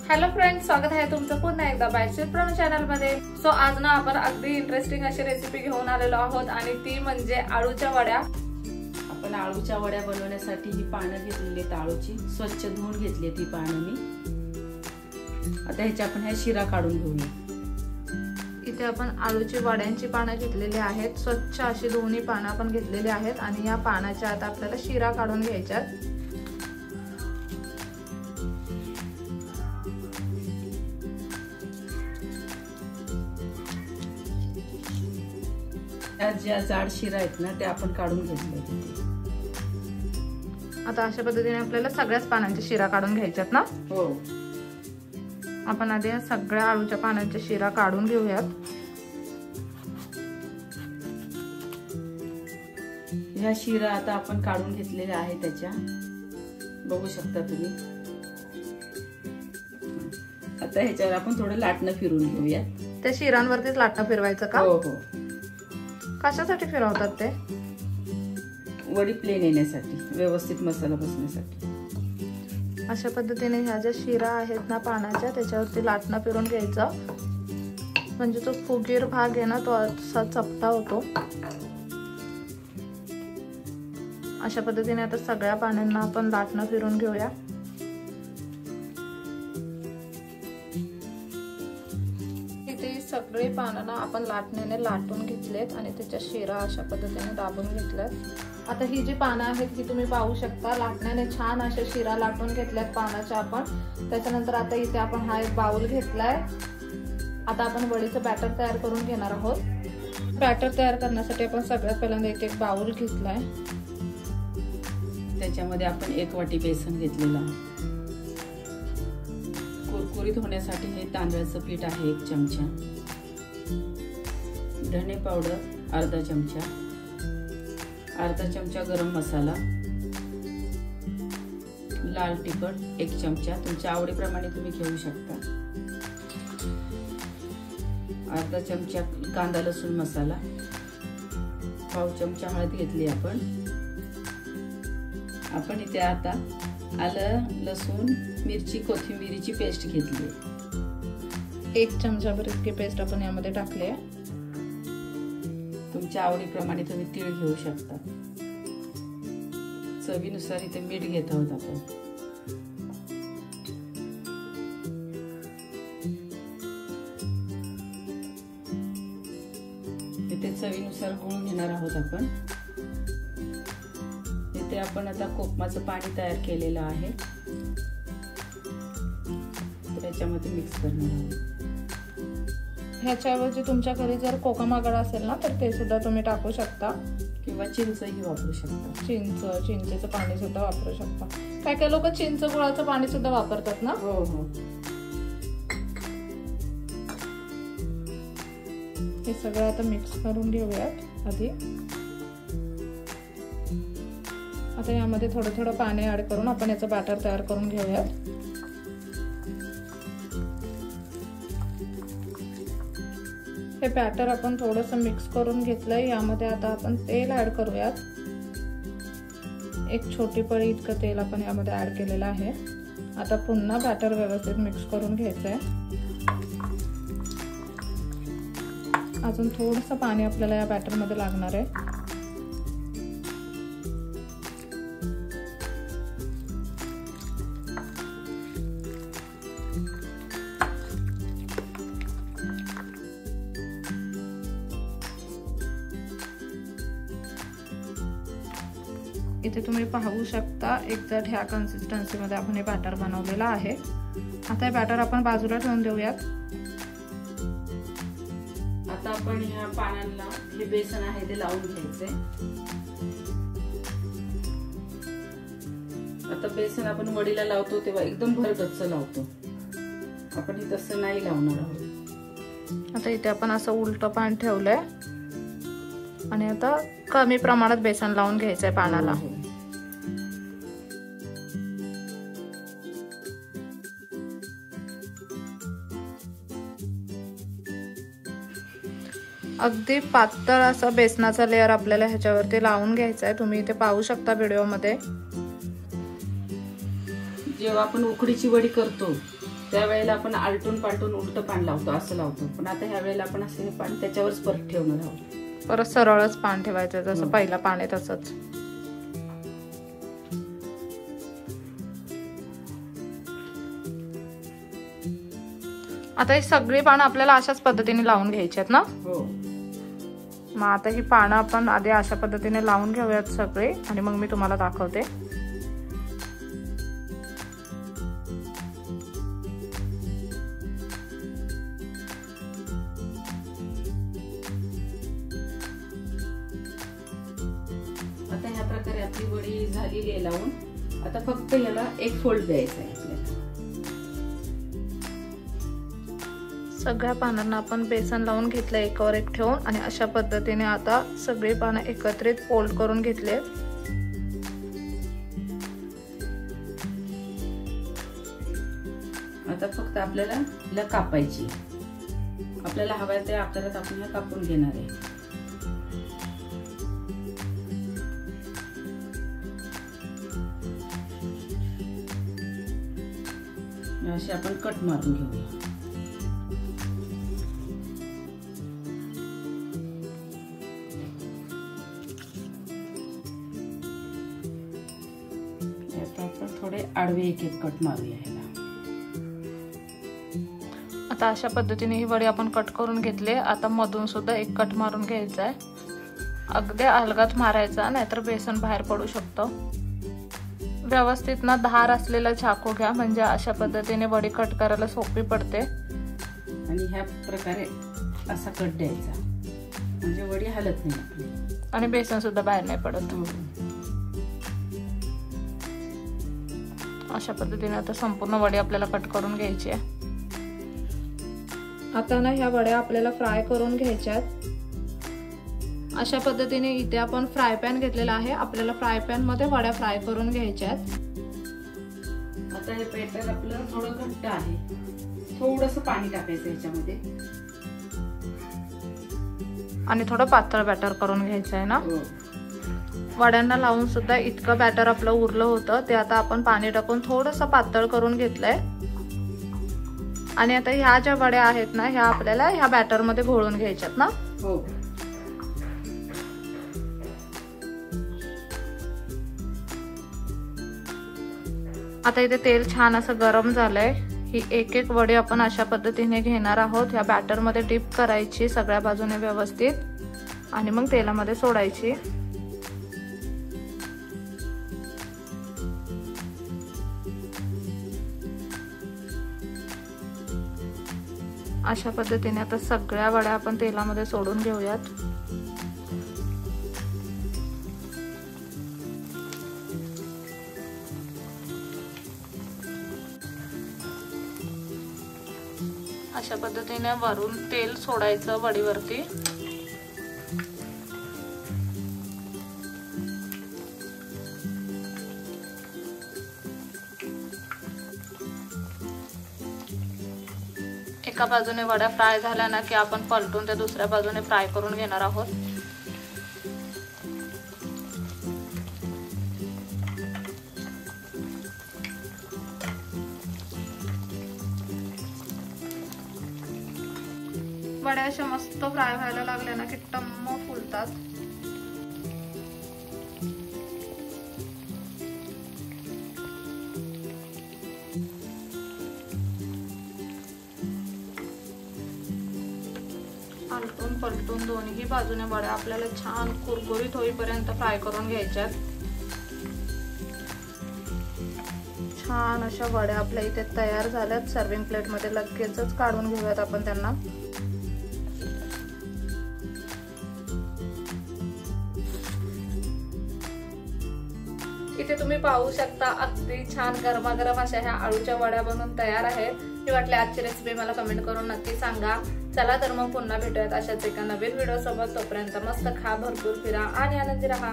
Hello friends, स्वागत आहे तुमचं पुन्हा एकदा बायचेत प्रणू चॅनल मध्ये। सो आज ना आपण अगदी इंटरेस्टिंग अशी रेसिपी घेऊन आलेलो आहोत आणि ती म्हणजे आळूच्या वड्या। आपण आळूच्या वड्या बनवण्यासाठी ही पानं घेतलेली आहेत आळूची, स्वच्छ धुवून घेतली ती पानं मी। आता ह्याच्या आपण ह्या शिरा काढून घेऊया। इथे आपण आळूची वड्यांची पानं घेतलेली आहेत, स्वच्छ अशी दोन्ही पानं आपण घेतलेली आहेत आणि या पानाच्या आता आपल्याला शिरा काढून घ्यायच्यात। ज्या जाड शिरा आहेत ना ते आपण काढून घेतले। आता अशा पद्धतीने आपल्याला सगळ्याच पानांच्या शिरा काढून घ्यायच्यात ना। हो, आपण आधी सगळ्या आळूच्या पानांच्या शिरा काढून घेऊयात। ह्या शिरा आता आपण काढून घेतलेल्या आहे, त्याच्या बघू शकता तुम्ही। आता ह्याच्यावर आपण थोडं लाटणं फिरून घेऊया। त्या शिरांवरतीच लाटणं फिरवायचं का? हो हो। कशासाठी फिरवतात ते? वडी प्लेन येण्यासाठी, व्यवस्थित मसाला बसण्यासाठी। अशा पद्धतीने ह्या ज्या शिरा आहेत ना पानाच्या, त्याच्यावरती लाटणं फिरून घ्यायचं, म्हणजे तो फुगीर भाग आहे ना तो असा चपटा होतो। अशा पद्धतीने आता सगळ्या पानांना आपण लाटणं फिरून घेऊया। सगळे पानं आपण लाटण्याने लाटून घेतलेत आणि त्याच्या शिरा अशा पद्धतीने दाबून घेतल्यात। आता ही जी पानं आहेत ही तुम्ही पाहू शकता, लाटण्याने छान अशा शिरा लाटून घेतल्यात पानाच्या आपण। त्याच्यानंतर आता इथे आपण हा एक बाउल घेतलाय। आता आपण वडीचं बॅटर तयार करून घेणार आहोत। बॅटर तयार करण्यासाठी आपण सगळ्यात पहिल्यांदा एक बाउल घेतलाय, त्याच्यामध्ये आपण 1 वाटी बेसन घेतलेलं आहे। कुरकुरीत होण्यासाठी हे तांदळाचं पीठ आहे 1 चमचा, धणे पावडर अर्धा चमचा, अर्धा चमचा गरम मसाला, लाल तिखट 1 चमचा, तुमच्या आवडीप्रमाणे तुम्ही घेऊ शकता, अर्धा चमचा कांदा लसूण मसाला, पाव चमचा हळद घेतली आपण इथे आता आलं लसूण मिरची कोथिंबीरीची पेस्ट घेतली, 1 चमचाभर इतकी पेस्ट आपण यामध्ये टाकली आहे। तुमच्या आवडीप्रमाणे तुम्ही तीळ घेऊ शकता, चवीनुसार इथे मीठ घेत आहोत आपण। इथे चवीनुसार गूळ घेणार आहोत आपण। इथे आपण आता कोकमाचं पाणी तयार केलेलं आहे, त्याच्यामध्ये मिक्स करणार आहोत। ह्याच्याऐवजी तुमच्या घरी जर कोकम आगळ असेल ना तर ते सुद्धा तुम्ही टाकू शकता, किंवा चिंचही वापरू शकता। चिंचेचं पाणी सुद्धा वापरू शकता। काय लोक चिंच गुळाचं पाणी सुद्धा वापरतात ना। हो हो। हे सगळं आता मिक्स करून घेऊयात आधी। आता यामध्ये थोडं थोडं पाणी ऍड करून आपण याचं बॅटर तयार करून घेऊयात। हे बॅटर आपण थोडंसं मिक्स करून घेतलंय, यामध्ये आता आपण तेल ऍड करूयात। 1 छोटी पळी इतकं तेल आपण यामध्ये ऍड केलेलं आहे। आता पुन्हा बॅटर व्यवस्थित मिक्स करून घ्यायचंय। अजून थोडंसं पाणी आपल्याला या बॅटर मध्ये लागणार आहे। इथे तुम्ही पाहू शकता एक्झॅक्ट ह्या कन्सिस्टन्सी मध्ये आपण हे बॅटर बनवलेलं आहे। आता हे बॅटर आपण बाजूला ठेवून देऊयात। आता आपण ह्या पानांना हे बेसन आहे ते लावून घ्यायचंय। आता बेसन आपण वडीला लावतो तेव्हा एकदम भरगच्च लावतो, आपण हे तसं नाही लावणार आहोत। आता इथे आपण असं उलट पान ठेवलंय आणि आता कमी प्रमाणात बेसन लावून घ्यायचंय पानाला। अगदी पातळ असा बेसनाचा लेयर आपल्याला ह्याच्यावरती लावून घ्यायचा आहे। तुम्ही इथे पाहू शकता व्हिडिओ मध्ये। जेव्हा आपण उकडीची वडी करतो त्यावेळेला आपण आलटून पालटून उलटं पान लावतो, असं लावतो. पण आता ह्या वेळेला आपण असं हे पान त्याच्यावरच परत ठेवणार आहोत. परत सरळच पान ठेवायचं, जसं पहिला पान आहे तसंच. आता ही सगळी पानं आपल्याला अशाच पद्धतीने लावून घ्यायची आहेत ना? हो. मग आता ही पानं आपण आधी अशा पद्धतीने लावून घेऊयात सगळे, आणि मग मी तुम्हाला दाखवते. आता ह्या प्रकारे आपली वडी झालेली आहे लावून. आता फक्त याला एक फोल्ड द्यायचा आहे आपल्याला. सगळ्या पानांना आपण बेसन लावून घेतलं एकावर एक ठेवून, आणि अशा पद्धतीने आता सगळी पानं एकत्रित फोल्ड करून घेतले. आता फक्त आपल्याला कापायची. आपल्याला हव्या त्या आकारात आपण कापून घेणार आहे. अशी आपण कट मारून घेऊया. थोडे आडवे एक एक कट मारूया ह्याला. आता अशा पद्धतीने ही वडी आपण कट करून घेतले. आता मधून सुद्धा एक कट मारून घ्यायचा आहे. अगदी अलगद मारायचा, नाहीतर बेसन बाहेर पडू शकतो. व्यवस्थित ना धार असलेला चाकू घ्या, म्हणजे अशा पद्धतीने वडी कट करायला सोपी पडते. आणि ह्या प्रकारे असा कट द्यायचा, म्हणजे वडी हलत नाही आपली, आणि बेसन सुद्धा बाहेर नाही पडत. अशा पद्धतीने आता संपूर्ण वडी आपल्याला कट करून घ्यायची आहे. आता ना ह्या वड्या आपल्याला फ्राय करून घ्यायच्यात. अशा पद्धतीने इथे आपण फ्राय पॅन घेतलेला आहे. आपल्याला फ्राय पॅन मध्ये वड्या फ्राय करून घ्यायच्यात. आता हे बॅटर आपलं थोडं घट्ट आहे, थोडंसं पाणी टाकायचं ह्याच्यामध्ये, आणि थोडं पातळ बॅटर करून घ्यायचं आहे ना. वड्यांना लावून सुद्धा इतकं बॅटर आपलं उरलं होतं, ते आता आपण पाणी टाकून थोडंसं पातळ करून घेतलंय. आणि आता ह्या ज्या वड्या आहेत ना, ह्या आपल्याला ह्या बॅटर मध्ये घोळून घ्यायच्यात ना. हो. आता इथे तेल छान असं गरम झालंय. ही एक एक वडी आपण अशा पद्धतीने घेणार आहोत. ह्या बॅटर मध्ये डिप करायची सगळ्या बाजूने व्यवस्थित, आणि मग तेलामध्ये सोडायची. अशा पद्धतीने आता सगळ्या वड्या आपण तेलामध्ये सोडून घेऊयात. अशा पद्धतीने वरून तेल सोडायचं वडीवरती. एका बाजूने वड्या फ्राय झाल्या ना की आपण पलटून त्या दुसऱ्या बाजूने फ्राय करून घेणार आहोत. वड्या अशा मस्त फ्राय व्हायला लागल्या ना की टम्म फुलतात. आलटून पलटून दोन्ही बाजूने वड्या आपल्याला छान कुरकुरीत होईपर्यंत फ्राय करून घ्यायच्यात. छान अशा वड्या आपल्या इथे तयार झाल्यात. सर्विंग प्लेट मध्ये लगेचच काढून घेऊयात आपण त्यांना. इथे तुम्ही पाहू शकता अगदी छान गरमागरम अशा ह्या आळूच्या वड्या बनून तयार आहेत. मी वाटले आजची रेसिपी मला कमेंट करून नक्की सांगा. चला तर मग पुन्हा भेटूयात अशाच एका नवीन व्हिडिओ सोबत. तोपर्यंत मस्त खा, भरपूर फिरा आणि आनंदी राहा.